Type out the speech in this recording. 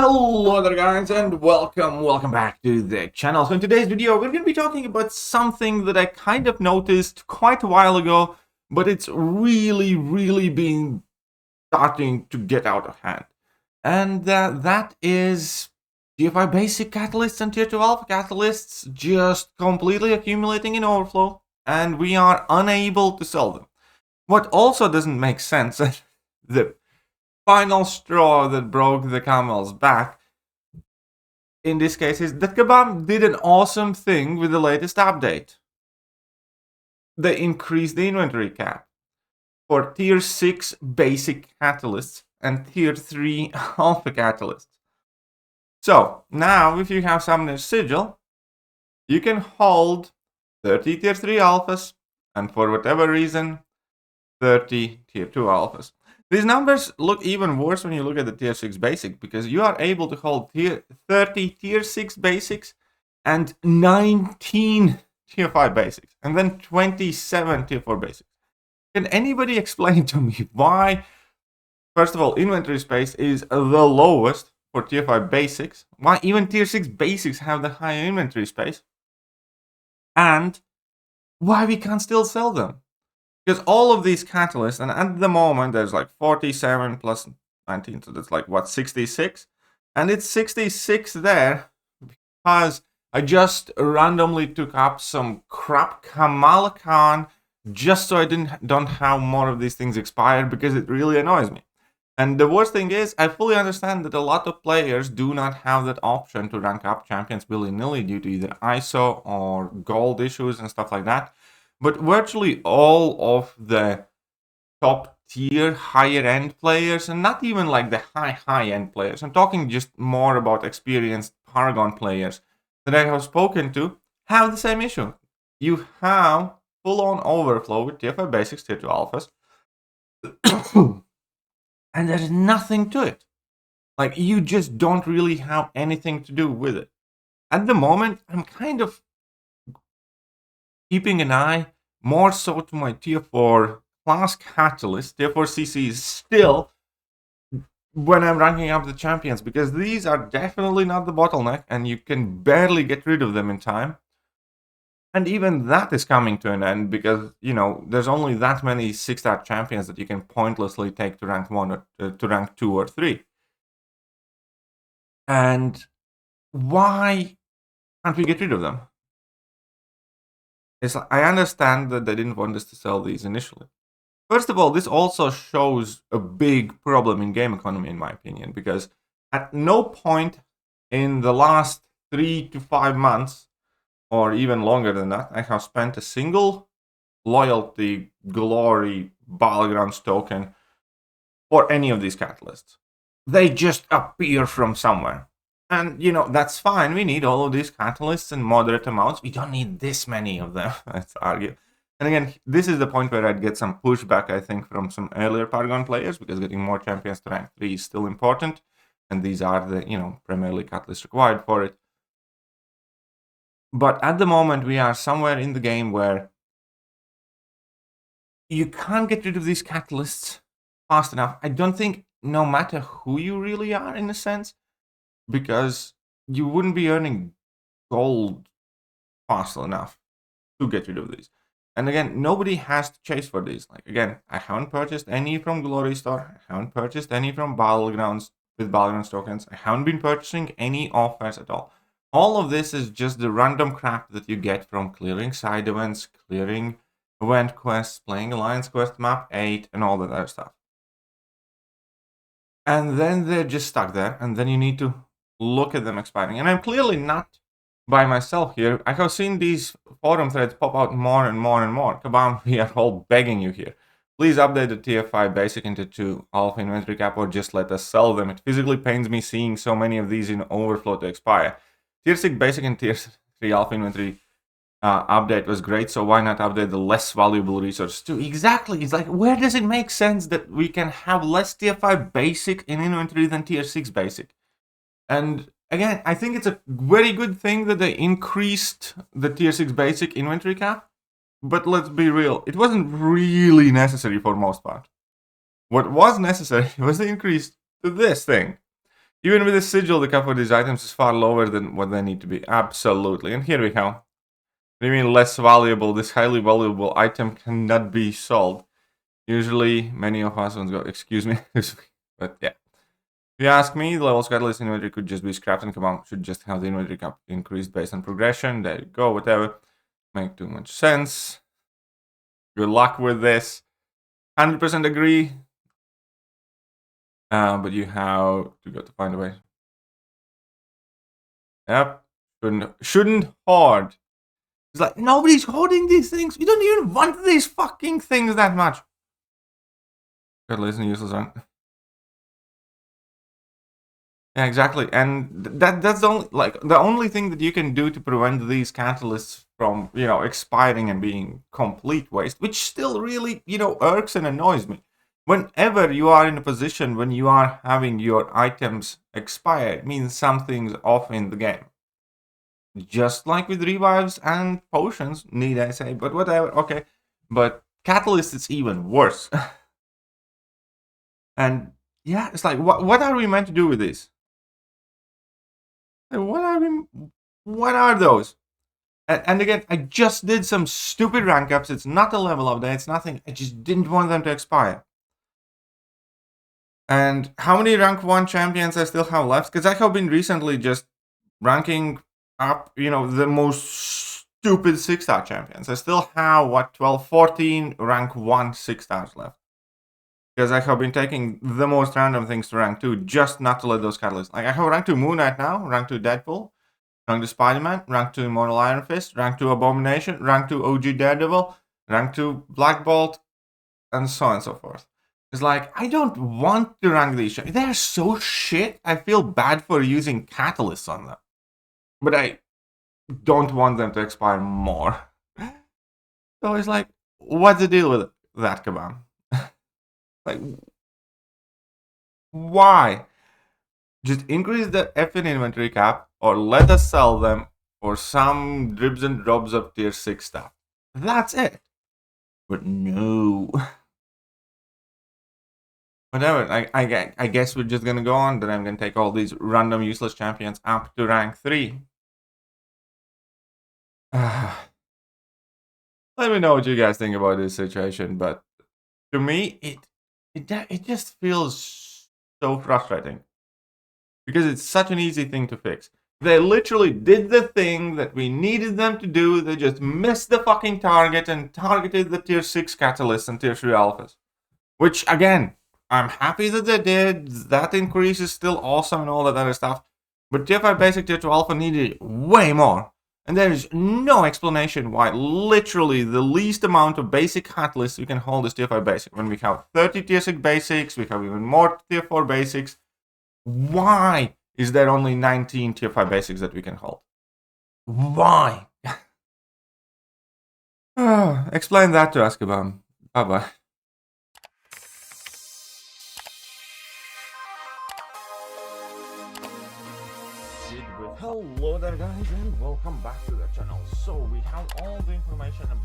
Hello there guys and welcome back to the channel. So in today's video we're going to be talking about something that I kind of noticed quite a while ago, but it's really been starting to get out of hand. And that is Tier 5 basic catalysts and Tier 2 alpha catalysts just completely accumulating in overflow, and we are unable to sell them. What also doesn't make sense, the final straw that broke the camel's back in this case is that Kabam did an awesome thing with the latest update. They increased the inventory cap for Tier 6 basic catalysts and Tier 3 alpha catalysts. So now if you have Summoner's Sigil, you can hold 30 Tier 3 alphas and for whatever reason 30 Tier 2 alphas. These numbers look even worse when you look at the Tier 6 basic, because you are able to hold 30 Tier 6 basics and 19 Tier 5 basics, and then 27 Tier 4 basics. Can anybody explain to me why, first of all, inventory space is the lowest for Tier 5 basics, why even Tier 6 basics have the higher inventory space, and why we can't still sell them? Because all of these catalysts, and at the moment there's like 47 plus 19, so that's like what, 66? And it's 66 there because I just randomly took up some crap Kamala Khan just so I don't have more of these things expired, because it really annoys me. And the worst thing is, I fully understand that a lot of players do not have that option to rank up champions willy-nilly due to either ISO or gold issues and stuff like that. But virtually all of the top tier, higher end players, and not even like the high end players, I'm talking just more about experienced Paragon players that I have spoken to, have the same issue. You have full on overflow with Tier 5 basics, Tier 2 alphas, and there's nothing to it. Like, you just don't really have anything to do with it. At the moment, I'm kind of keeping an eye more so to my Tier 4 class catalyst, Tier 4 CCs still, when I'm ranking up the champions, because these are definitely not the bottleneck and you can barely get rid of them in time. And even that is coming to an end because, you know, there's only that many 6-star champions that you can pointlessly take to rank 1 or to rank 2 or 3. And why can't we get rid of them? I understand that they didn't want us to sell these initially. First of all, this also shows a big problem in game economy, in my opinion, because at no point in the last 3 to 5 months, or even longer than that, I have spent a single loyalty, glory, battlegrounds token for any of these catalysts. They just appear from somewhere. And, you know, that's fine. We need all of these catalysts in moderate amounts. We don't need this many of them, let's argue. And again, this is the point where I'd get some pushback, I think, from some earlier Paragon players, because getting more champions to rank 3 is still important. And these are the, you know, primarily catalysts required for it. But at the moment, we are somewhere in the game where you can't get rid of these catalysts fast enough. I don't think, no matter who you really are, in a sense, because you wouldn't be earning gold fast enough to get rid of these. And again, nobody has to chase for these. Like, again, I haven't purchased any from Glory Store. I haven't purchased any from Battlegrounds with Battlegrounds tokens. I haven't been purchasing any offers at all. All of this is just the random crap that you get from clearing side events, clearing event quests, playing Alliance Quest Map 8, and all that other stuff. And then they're just stuck there, and then you need to look at them expiring. And I'm clearly not by myself here. I have seen these forum threads pop out more and more and more. Kabam, we are all begging you here. Please update the Tier 5 basic into 2 alpha inventory cap, or just let us sell them. It physically pains me seeing so many of these in overflow to expire. Tier 6 basic and Tier 3 alpha inventory update was great, so why not update the less valuable resources too? Exactly. It's like, where does it make sense that we can have less Tier 5 basic in inventory than Tier 6 basic? And again, I think it's a very good thing that they increased the Tier 6 basic inventory cap, but let's be real, it wasn't really necessary for most part. What was necessary was the increase to this thing. Even with the sigil, the cap for these items is far lower than what they need to be. Absolutely. And here we go. What do you mean less valuable? This highly valuable item cannot be sold. Usually, many of us go, excuse me. But yeah. If you ask me, the levels catalyst inventory could just be scrapped and come out. Should just have the inventory cap increased based on progression. There you go, whatever. Make too much sense. Good luck with this. 100% agree. But you have to go to find a way. Yep. Shouldn't hoard. It's like, nobody's hoarding these things. We don't even want these fucking things that much. Catalyst and useless aren't. Yeah, exactly. And that's the only thing that you can do to prevent these catalysts from, expiring and being complete waste, which still really, irks and annoys me. Whenever you are in a position when you are having your items expire, it means something's off in the game. Just like with revives and potions, need I say, but whatever, okay. But catalyst is even worse. And yeah, it's like, what are we meant to do with this? What are those? And again, I just did some stupid rank ups. It's not a level update. It's nothing. I just didn't want them to expire. And how many rank 1 champions I still have left? Because I have been recently just ranking up, the most stupid 6-star champions. I still have, 12, 14 rank 1 6-stars left. Because I have been taking the most random things to rank 2, just not to let those catalysts. Like, I have rank 2 Moon Knight now, rank 2 Deadpool, rank 2 Spider-Man, rank 2 Immortal Iron Fist, rank 2 Abomination, rank 2 OG Daredevil, rank 2 Black Bolt, and so on and so forth. It's like, I don't want to rank these. They're so shit, I feel bad for using catalysts on them. But I don't want them to expire more. So it's like, what's the deal with that, Kabam? Like, why? Just increase the effing inventory cap, or let us sell them for some dribs and drobs of tier 6 stuff. That's it. But no. Whatever, I guess we're just gonna go on, then I'm gonna take all these random useless champions up to rank 3. Let me know what you guys think about this situation, but to me, it just feels so frustrating. Because it's such an easy thing to fix. They literally did the thing that we needed them to do. They just missed the fucking target and targeted the tier 6 catalysts and tier 3 alphas. Which, again, I'm happy that they did. That increase is still awesome and all that other stuff. But tier 5 basic, tier 2 alpha needed way more. And there is no explanation why literally the least amount of basic catalysts we can hold is tier 5 basic. When we have 30 tier 6 basics, we have even more tier 4 basics. Why is there only 19 tier 5 basics that we can hold? Why? Explain that to us, Kabam. Bye-bye. Hello there, guys, and welcome back to the channel. So we have all the information about